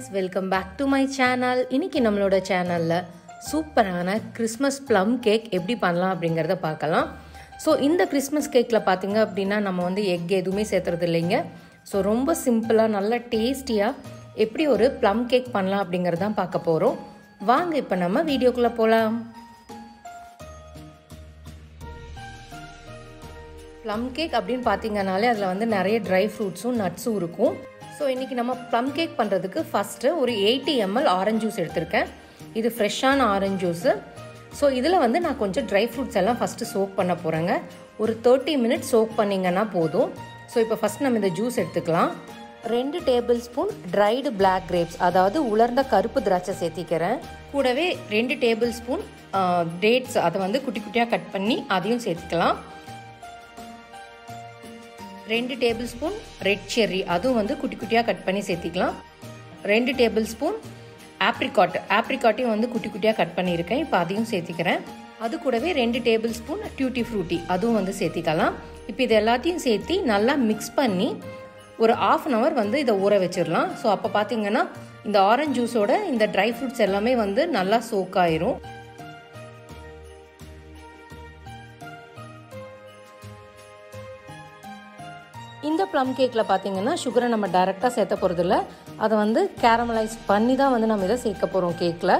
friends, welcome back to my channel. இன்னைக்கு நம்மளோட சேனல்ல சூப்பரான கிறிஸ்மஸ் ப்ளம் கேக் எப்படி பண்ணலாம் அப்படிங்கறத பார்க்கலாம். சோ இந்த கிறிஸ்மஸ் கேக்ல பாத்தீங்க அப்படினா நம்ம வந்து எக் எதுவுமே சேர்த்துறது இல்லைங்க. சோ ரொம்ப சிம்பிளா நல்ல டேஸ்டியா எப்படி ஒரு ப்ளம் கேக் பண்ணலாம் அப்படிங்கறத தான் பார்க்க போறோம். வாங்க இப்போ நம்ம வீடியோக்குள்ள போலாம். ப்ளம் கேக் அப்படினு பாத்தீங்கனாலே அதுல வந்து நிறைய ட்ரை ஃப்ரூட்ஸும் நட்ஸும் இருக்கும். ஸோ இன்றைக்கி நம்ம ப்ளம் கேக் பண்ணுறதுக்கு ஃபஸ்ட்டு ஒரு 80 ml ஆரஞ்சு ஜூஸ் எடுத்திருக்கேன். இது ஃப்ரெஷ்ஷான ஆரஞ்சு ஜூஸு. ஸோ இதில் வந்து நான் கொஞ்சம் ட்ரை ஃப்ரூட்ஸ் எல்லாம் ஃபஸ்ட்டு சோக் பண்ண போகிறேங்க. ஒரு 30 minutes சோக் பண்ணிங்கன்னா போதும். ஸோ இப்போ ஃபஸ்ட் நம்ம இந்த ஜூஸ் எடுத்துக்கலாம். 2 tablespoon ட்ரைடு பிளாக் கிரேப்ஸ், அதாவது உலர்ந்த கருப்பு திராட்சை சேர்த்திக்கிறேன். கூடவே 2 tablespoon டேட்ஸ், அதை வந்து குட்டி குட்டியாக கட் பண்ணி அதையும் சேர்த்துக்கலாம். 2 tablespoon ரெட் செர்ரி, அதுவும் வந்து குட்டி குட்டியாக கட் பண்ணி சேர்த்திக்கலாம். 2 tablespoon ஆப்ரிகாட்டையும் வந்து குட்டி குட்டியாக கட் பண்ணியிருக்கேன். இப்போ அதையும் சேர்த்திக்கிறேன். அது கூடவே 2 tablespoon tutti-frutti, அதுவும் வந்து சேர்த்திக்கலாம். இப்போ இது எல்லாத்தையும் சேர்த்தி நல்லா மிக்ஸ் பண்ணி ஒரு 1/2 hour வந்து இதை ஊற வச்சிடலாம். ஸோ அப்போ பார்த்தீங்கன்னா இந்த ஆரஞ்சு ஜூஸோட இந்த ட்ரை ஃப்ரூட்ஸ் எல்லாமே வந்து நல்லா சோக் ஆயிரும். இந்த ப்ளம் கேக்கில் பார்த்தீங்கன்னா சுகரை நம்ம டைரெக்டாக சேர்த்த போகிறதில்ல, அதை வந்து கேரமலைஸ் பண்ணி தான் வந்து நம்ம இதை சேர்க்க போகிறோம் கேக்கில்.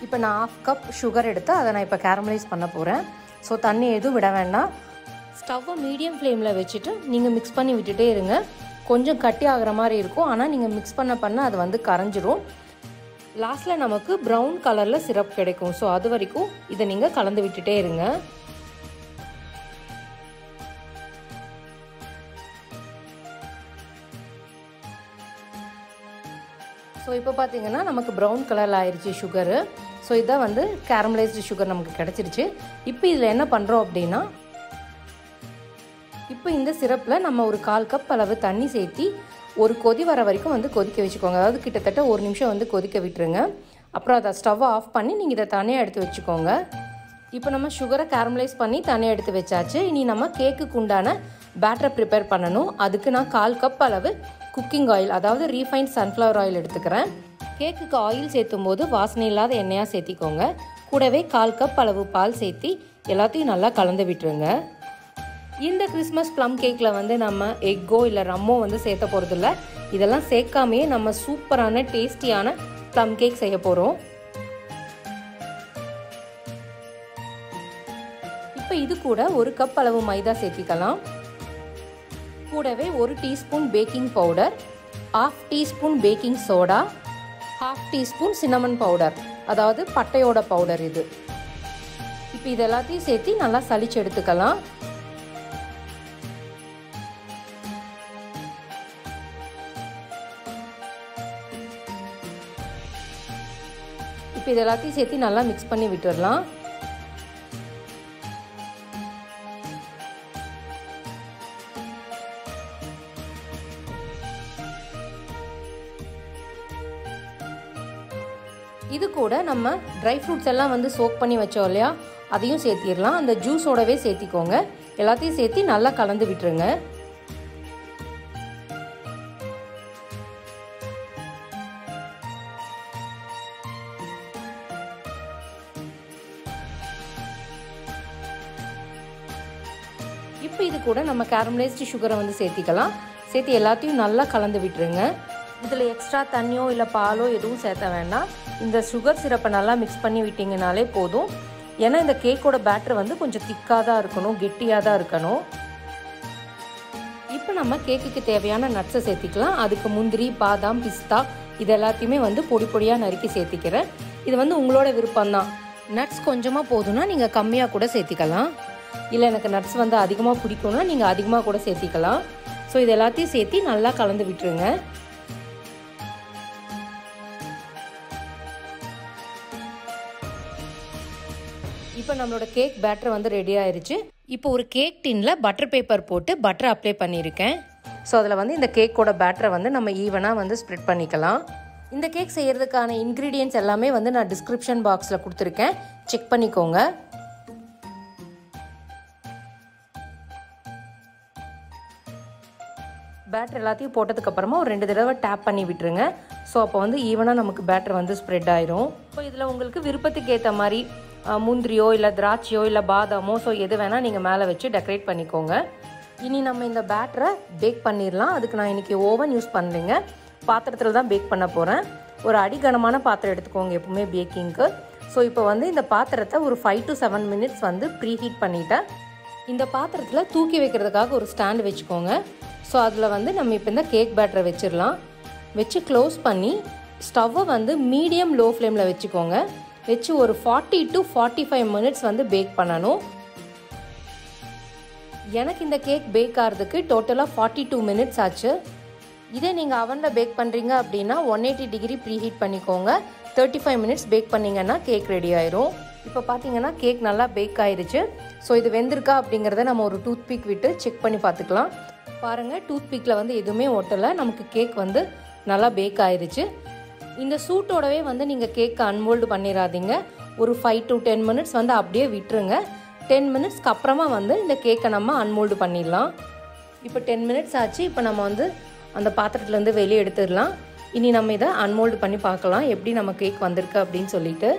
இப்போ நான் 1/2 cup சுகர் எடுத்து அதை நான் இப்போ கேரமலைஸ் பண்ண போகிறேன். ஸோ தண்ணி எதுவும் விட வேண்டாம். ஸ்டவ்வை மீடியம் ஃப்ளேமில் வச்சுட்டு நீங்கள் மிக்ஸ் பண்ணி விட்டுட்டே இருங்க. கொஞ்சம் கட்டி ஆகிற மாதிரி இருக்கும், ஆனால் நீங்கள் மிக்ஸ் பண்ண அது வந்து கரைஞ்சிரும். லாஸ்ட்டில் நமக்கு ப்ரௌன் கலரில் சிரப் கிடைக்கும். ஸோ அது வரைக்கும் இதை நீங்கள் கலந்து விட்டுட்டே இருங்க. ஸோ இப்போ பார்த்தீங்கன்னா நமக்கு ப்ரௌன் கலரில் ஆயிடுச்சு சுகரு. ஸோ இதை வந்து கேரமலைஸ்டு சுகர் நமக்கு கிடச்சிருச்சு. இப்போ இதில் என்ன பண்ணுறோம் அப்படின்னா, இப்போ இந்த சிரப்பில் நம்ம ஒரு 1/4 cup அளவு தண்ணி சேர்த்தி ஒரு கொதி வர வரைக்கும் வந்து கொதிக்க வச்சுக்கோங்க. அதாவது கிட்டத்தட்ட 1 நிமிஷம் வந்து கொதிக்க விட்டுருங்க. அப்புறம் அதை ஸ்டவ்வை ஆஃப் பண்ணி நீங்கள் இதை தனியாக எடுத்து வச்சுக்கோங்க. இப்போ நம்ம சுகரை கேரமலைஸ் பண்ணி தனியாக எடுத்து வச்சாச்சு. இனி நம்ம கேக்குக்கு உண்டான பேட்டரை ப்ரிப்பேர் பண்ணணும். அதுக்கு நான் 1/4 cup அளவு குக்கிங் ஆயில், அதாவது ரீஃபைண்ட் சன்ஃப்ளவர் ஆயில் எடுத்துக்கிறேன். கேக்குக்கு ஆயில் சேர்த்தும் போது வாசனை இல்லாத எண்ணெயாக சேர்த்திக்கோங்க. கூடவே 1/4 cup அளவு பால் சேர்த்தி எல்லாத்தையும் நல்லா கலந்து விட்டுருங்க. இந்த கிறிஸ்மஸ் ப்ளம் கேக்கில் வந்து நம்ம எக்கோ இல்லை ரம்மோ வந்து சேர்த்த போகிறதில்ல. இதெல்லாம் சேர்க்காமையே நம்ம சூப்பரான டேஸ்டியான ப்ளம் கேக் செய்ய போகிறோம். இப்போ இது கூட 1 cup அளவு மைதா சேர்த்திக்கலாம். கூடவே 1 teaspoon baking powder, 1/2 teaspoon baking soda, 1/2 teaspoon cinnamon powder, அதாவது பட்டையோட பவுடர் இது. இப்போ இது எல்லாத்தையும் சேர்த்து நல்லா சலிச்சு எடுத்துக்கலாம். இப்போ இது எல்லாத்தையும் சேர்த்து நல்லா மிக்ஸ் பண்ணி விட்டுடலாம். இது கூட நம்ம ட்ரை ஃப்ரூட்ஸ் எல்லாம் வந்து சோக் பண்ணி வச்சோம் இல்லையா, அதையும் சேர்த்திடலாம். அந்த ஜூஸோடவே சேர்த்திக்கோங்க. எல்லாத்தையும் சேர்த்து நல்லா கலந்து விட்டுருங்க. இப்போ இது கூட நம்ம கேரமலைஸ்டு சுகரை வந்து சேர்த்திக்கலாம். சேர்த்து எல்லாத்தையும் நல்லா கலந்து விட்டுருங்க. இதில் எக்ஸ்ட்ரா தண்ணியோ இல்லை பாலோ எதுவும் சேர்த்த வேண்டாம். இந்த சுகர் சிரப்பை நல்லா மிக்ஸ் பண்ணி விட்டிங்கனாலே போதும். ஏன்னா இந்த கேக்கோட பேட்டர் வந்து கொஞ்சம் திக்காக தான் இருக்கணும், கெட்டியாக தான் இருக்கணும். இப்போ நம்ம கேக்குக்கு தேவையான நட்ஸை சேர்த்திக்கலாம். அதுக்கு முந்திரி, பாதாம், பிஸ்தா இது எல்லாத்தையுமே வந்து பொடி பொடியாக நறுக்கி சேர்த்திக்கிறேன். இது வந்து உங்களோட விருப்பம்தான். நட்ஸ் கொஞ்சமாக போதும்னா நீங்கள் கம்மியாக கூட சேர்த்திக்கலாம். இல்லை எனக்கு நட்ஸ் வந்து அதிகமாக பிடிக்கும்னா நீங்கள் அதிகமாக கூட சேர்த்திக்கலாம். ஸோ இது எல்லாத்தையும் சேர்த்து நல்லா கலந்து விட்டுருங்க. இப்போ நம்மளோட கேக் பேட்டர் வந்து ரெடி ஆயிடுச்சு. இப்போ ஒரு கேக் டின்ல பட்டர் பேப்பர் போட்டு பட்டர் அப்ளை பண்ணியிருக்கேன். ஸோ அதில் வந்து இந்த கேக்கோட பேட்டரை வந்து நம்ம ஈவனாக வந்து ஸ்ப்ரெட் பண்ணிக்கலாம். இந்த கேக் செய்யறதுக்கான இன்க்ரீடியன்ட்ஸ் எல்லாமே வந்து நான் டிஸ்கிரிப்ஷன் பாக்ஸில் கொடுத்துருக்கேன், செக் பண்ணிக்கோங்க. பேட்டர் எல்லாத்தையும் போட்டதுக்கு அப்புறமா ஒரு 2 தடவை டேப் பண்ணி விட்டுருங்க. ஸோ அப்போ வந்து ஈவனாக நமக்கு பேட்டர் வந்து ஸ்ப்ரெட் ஆயிரும். ஸோ இதில் உங்களுக்கு விருப்பத்துக்கு ஏற்ற மாதிரி முந்திரியோ இல்லை திராட்சையோ இல்லை பாதாமோ ஸோ எது வேணால் நீங்கள் மேலே வச்சு டெக்கரேட் பண்ணிக்கோங்க. இனி நம்ம இந்த பேட்டரை பேக் பண்ணிடலாம். அதுக்கு நான் இன்றைக்கி ஓவன் யூஸ் பண்ணலைங்க, பாத்திரத்தில் தான் பேக் பண்ண போகிறேன். ஒரு அடிகனமான பாத்திரம் எடுத்துக்கோங்க எப்பவுமே பேக்கிங்க்கு. ஸோ இப்போ வந்து இந்த பாத்திரத்தை ஒரு 5 to 7 minutes வந்து ப்ரீ ஹீட் பண்ணிவிட்டேன். இந்த பாத்திரத்தில் தூக்கி வைக்கிறதுக்காக ஒரு ஸ்டாண்டு வச்சுக்கோங்க. ஸோ அதில் வந்து நம்ம இப்போ இந்த கேக் பேட்டரை வச்சிடலாம். வச்சு க்ளோஸ் பண்ணி ஸ்டவ்வை வந்து மீடியம் லோ ஃப்ளேமில் வச்சுக்கோங்க. வச்சு ஒரு 40 to 45 minutes வந்து பேக் பண்ணணும். எனக்கு இந்த கேக் பேக் ஆகிறதுக்கு டோட்டலாக 42 minutes ஆச்சு. இதே நீங்கள் அவனில் பேக் பண்ணுறீங்க அப்படின்னா 180 degree ப்ரீ ஹீட் பண்ணிக்கோங்க. 35 minutes பேக் பண்ணிங்கன்னா கேக் ரெடி ஆயிரும். இப்போ பார்த்தீங்கன்னா கேக் நல்லா பேக் ஆயிருச்சு. ஸோ இது வெந்திருக்கா அப்படிங்கிறத நம்ம ஒரு டூத் பிக் விட்டு செக் பண்ணி பார்த்துக்கலாம். பாருங்கள், டூத் பிக்கில் வந்து எதுவுமே ஒட்டலை, நமக்கு கேக் வந்து நல்லா பேக் ஆயிருச்சு. இந்த சூட்டோடவே வந்து நீங்கள் கேக்கை அன்மோல்டு பண்ணிடாதீங்க. ஒரு 5 to 10 minutes வந்து அப்படியே விட்டுருங்க. 10 minutesக்கு அப்புறமா வந்து இந்த கேக்கை நம்ம அன்மோல்டு பண்ணிடலாம். இப்போ 10 minutes ஆச்சு. இப்போ நம்ம வந்து அந்த பாத்திரத்துலேருந்து வெளியே எடுத்துடலாம். இனி நம்ம இதை அன்மோல்டு பண்ணி பார்க்கலாம் எப்படி நம்ம கேக் வந்திருக்கு அப்படின்னு சொல்லிட்டு.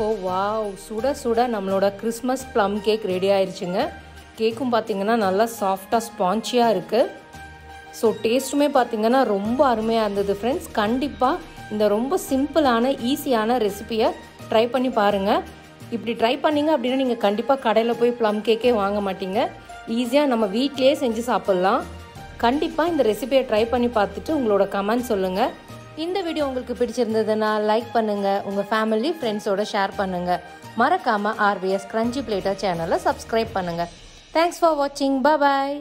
ஓ வாவ், சுட சுட நம்மளோட கிறிஸ்மஸ் ப்ளம் கேக் ரெடி ஆயிடுச்சுங்க. கேக்கும் பார்த்தீங்கன்னா நல்லா சாஃப்டாக ஸ்பான்ச்சியாக இருக்குது. ஸோ டேஸ்ட்டுமே பார்த்தீங்கன்னா ரொம்ப அருமையாக இருந்தது ஃப்ரெண்ட்ஸ். கண்டிப்பாக இந்த ரொம்ப சிம்பிளான ஈஸியான ரெசிபியை ட்ரை பண்ணி பாருங்கள். இப்படி ட்ரை பண்ணிங்க அப்படின்னா நீங்கள் கண்டிப்பாக கடையில் போய் ப்ளம் கேக்கே வாங்க மாட்டீங்க. ஈஸியாக நம்ம வீட்லேயே செஞ்சு சாப்பிட்லாம். கண்டிப்பாக இந்த ரெசிபியை ட்ரை பண்ணி பார்த்துட்டு உங்களோட கமெண்ட் சொல்லுங்கள். இந்த வீடியோ உங்களுக்கு பிடிச்சிருந்ததுன்னா லைக் பண்ணுங்கள், உங்கள் ஃபேமிலி ஃப்ரெண்ட்ஸோட ஷேர் பண்ணுங்கள். மறக்காமல் RVS Crunchy Platter சேனலை சப்ஸ்கிரைப் பண்ணுங்கள். தேங்க்ஸ் ஃபார் வாட்சிங். பாய்.